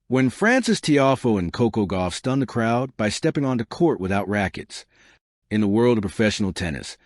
when Frances Tiafoe and Coco Gauff stunned the crowd by stepping onto court without rackets. In the world of professional tennis,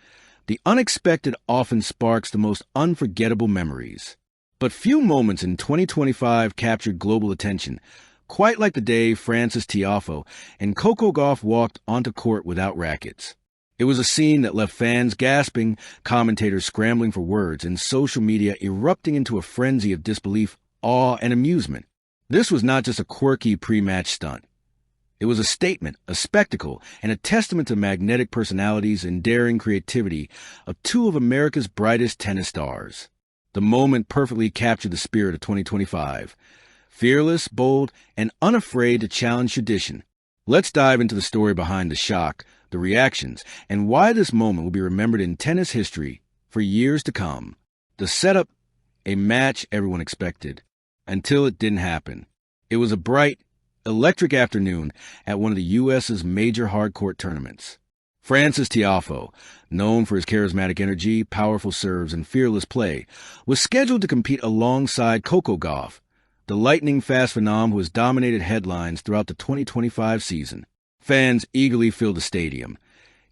the unexpected often sparks the most unforgettable memories. But few moments in 2025 captured global attention, quite like the day Frances Tiafoe and Coco Gauff walked onto court without rackets. It was a scene that left fans gasping, commentators scrambling for words, and social media erupting into a frenzy of disbelief, awe, and amusement. This was not just a quirky pre-match stunt. It was a statement, a spectacle, and a testament to magnetic personalities and daring creativity of two of America's brightest tennis stars. The moment perfectly captured the spirit of 2025. Fearless, bold, and unafraid to challenge tradition. Let's dive into the story behind the shock, the reactions, and why this moment will be remembered in tennis history for years to come. The setup, a match everyone expected, until it didn't happen. It was a bright, electric afternoon at one of the U.S.'s major hardcourt tournaments. Frances Tiafoe, known for his charismatic energy, powerful serves, and fearless play, was scheduled to compete alongside Coco Gauff, the lightning-fast phenom who has dominated headlines throughout the 2025 season. Fans eagerly filled the stadium.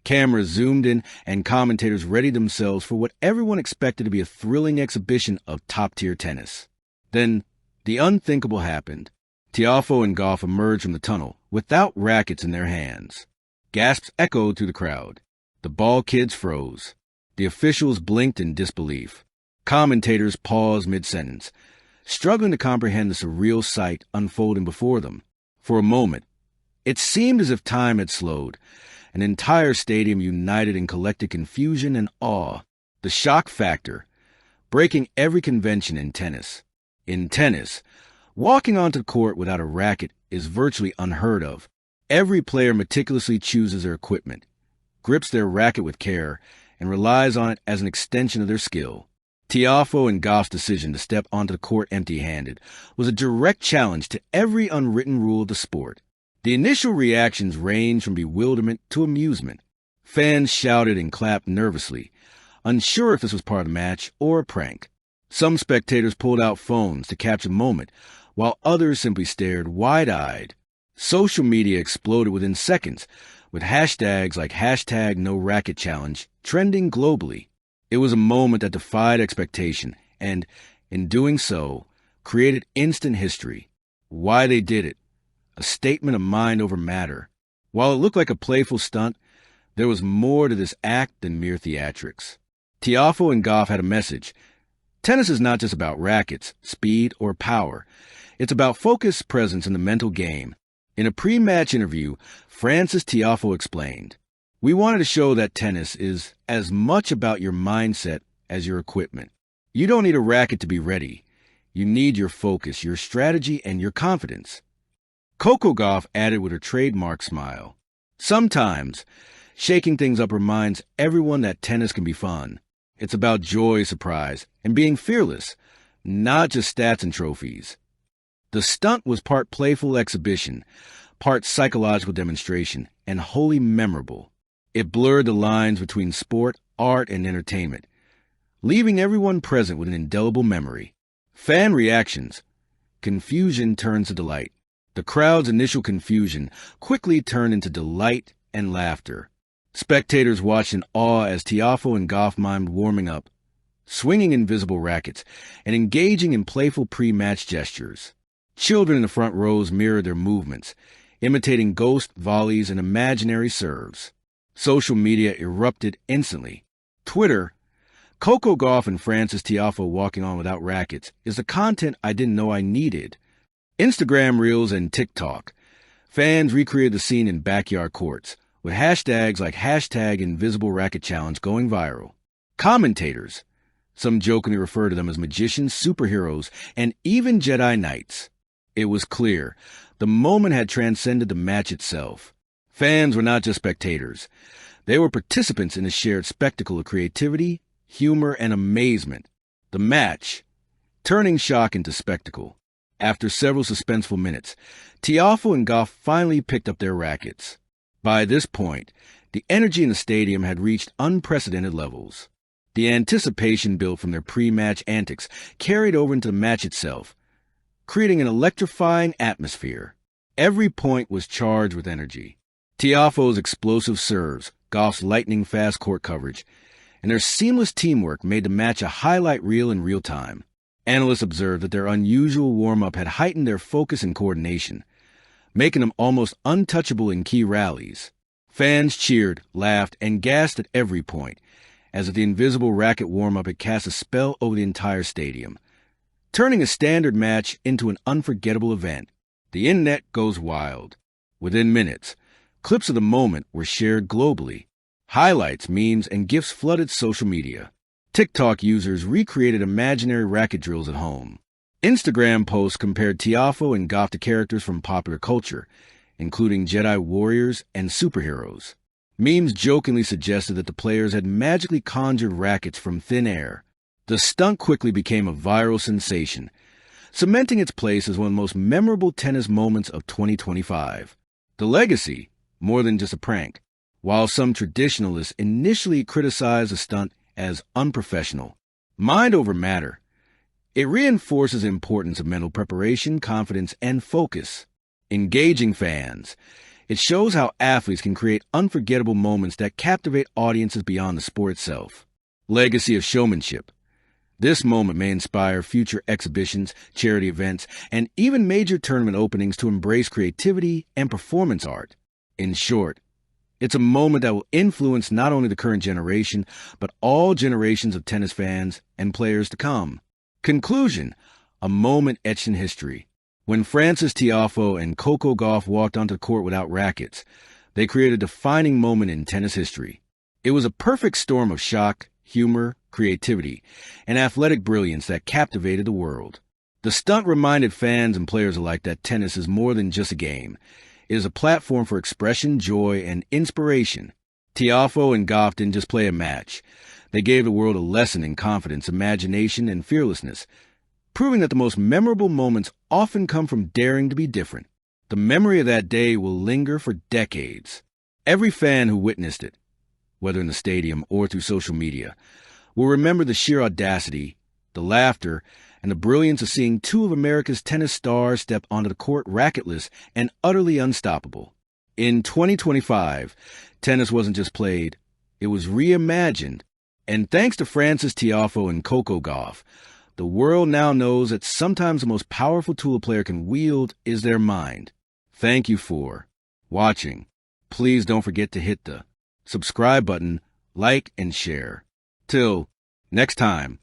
Cameras zoomed in, and commentators readied themselves for what everyone expected to be a thrilling exhibition of top-tier tennis. Then, the unthinkable happened. Tiafoe and Gauff emerged from the tunnel without rackets in their hands. Gasps echoed through the crowd. The ball kids froze. The officials blinked in disbelief. Commentators paused mid-sentence, struggling to comprehend the surreal sight unfolding before them. For a moment, it seemed as if time had slowed, an entire stadium united in collective confusion and awe. The shock factor, breaking every convention in tennis. In tennis, walking onto the court without a racket is virtually unheard of. Every player meticulously chooses their equipment, grips their racket with care, and relies on it as an extension of their skill. Tiafoe and Gauff's decision to step onto the court empty-handed was a direct challenge to every unwritten rule of the sport. The initial reactions ranged from bewilderment to amusement. Fans shouted and clapped nervously, unsure if this was part of the match or a prank. Some spectators pulled out phones to capture the moment, while others simply stared wide-eyed. Social media exploded within seconds, with hashtags like #NoRacketChallenge trending globally. It was a moment that defied expectation and, in doing so, created instant history. Why they did it? A statement of mind over matter. While it looked like a playful stunt, there was more to this act than mere theatrics. Tiafoe and Gauff had a message. Tennis is not just about rackets, speed, or power. It's about focus, presence, and the mental game. In a pre-match interview, Frances Tiafoe explained, "We wanted to show that tennis is as much about your mindset as your equipment. You don't need a racket to be ready. You need your focus, your strategy, and your confidence." Coco Gauff added with her trademark smile, "Sometimes, shaking things up reminds everyone that tennis can be fun. It's about joy, surprise, and being fearless, not just stats and trophies." The stunt was part playful exhibition, part psychological demonstration, and wholly memorable. It blurred the lines between sport, art, and entertainment, leaving everyone present with an indelible memory. Fan reactions. Confusion turned to delight. The crowd's initial confusion quickly turned into delight and laughter. Spectators watched in awe as Tiafoe and Gauff mimed warming up, swinging invisible rackets, and engaging in playful pre-match gestures. Children in the front rows mirrored their movements, imitating ghost volleys and imaginary serves. Social media erupted instantly. Twitter, Coco Gauff and Frances Tiafoe walking on without rackets is the content I didn't know I needed. Instagram Reels and TikTok. Fans recreated the scene in backyard courts, with hashtags like #InvisibleRacketChallenge going viral. Commentators. Some jokingly refer to them as magicians, superheroes, and even Jedi Knights. It was clear. The moment had transcended the match itself. Fans were not just spectators. They were participants in a shared spectacle of creativity, humor, and amazement. The match, turning shock into spectacle. After several suspenseful minutes, Tiafoe and Gauff finally picked up their rackets. By this point, the energy in the stadium had reached unprecedented levels. The anticipation built from their pre-match antics carried over into the match itself. creating an electrifying atmosphere. Every point was charged with energy. Tiafoe's explosive serves, Gauff's lightning-fast court coverage, and their seamless teamwork made the match a highlight reel in real time. Analysts observed that their unusual warm-up had heightened their focus and coordination, making them almost untouchable in key rallies. Fans cheered, laughed, and gasped at every point, as if the invisible racket warm-up had cast a spell over the entire stadium, turning a standard match into an unforgettable event. The internet goes wild. Within minutes, clips of the moment were shared globally. Highlights, memes, and GIFs flooded social media. TikTok users recreated imaginary racket drills at home. Instagram posts compared Tiafoe and Gauff to characters from popular culture, including Jedi warriors and superheroes. Memes jokingly suggested that the players had magically conjured rackets from thin air. The stunt quickly became a viral sensation, cementing its place as one of the most memorable tennis moments of 2025. The legacy, more than just a prank. While some traditionalists initially criticized the stunt as unprofessional, mind over matter, it reinforces the importance of mental preparation, confidence, and focus. Engaging fans, it shows how athletes can create unforgettable moments that captivate audiences beyond the sport itself. Legacy of showmanship. This moment may inspire future exhibitions, charity events, and even major tournament openings to embrace creativity and performance art. In short, it's a moment that will influence not only the current generation, but all generations of tennis fans and players to come. Conclusion, a moment etched in history. When Frances Tiafoe and Coco Gauff walked onto the court without rackets, they created a defining moment in tennis history. It was a perfect storm of shock, humor, creativity, and athletic brilliance that captivated the world. The stunt reminded fans and players alike that tennis is more than just a game. It is a platform for expression, joy, and inspiration. Tiafoe and Gauff didn't just play a match. They gave the world a lesson in confidence, imagination, and fearlessness, proving that the most memorable moments often come from daring to be different. The memory of that day will linger for decades. Every fan who witnessed it, whether in the stadium or through social media, will remember the sheer audacity, the laughter, and the brilliance of seeing two of America's tennis stars step onto the court racketless and utterly unstoppable. In 2025, tennis wasn't just played, it was reimagined. And thanks to Frances Tiafoe and Coco Gauff, the world now knows that sometimes the most powerful tool a player can wield is their mind. Thank you for watching. Please don't forget to hit the subscribe button, like, and share. Till next time.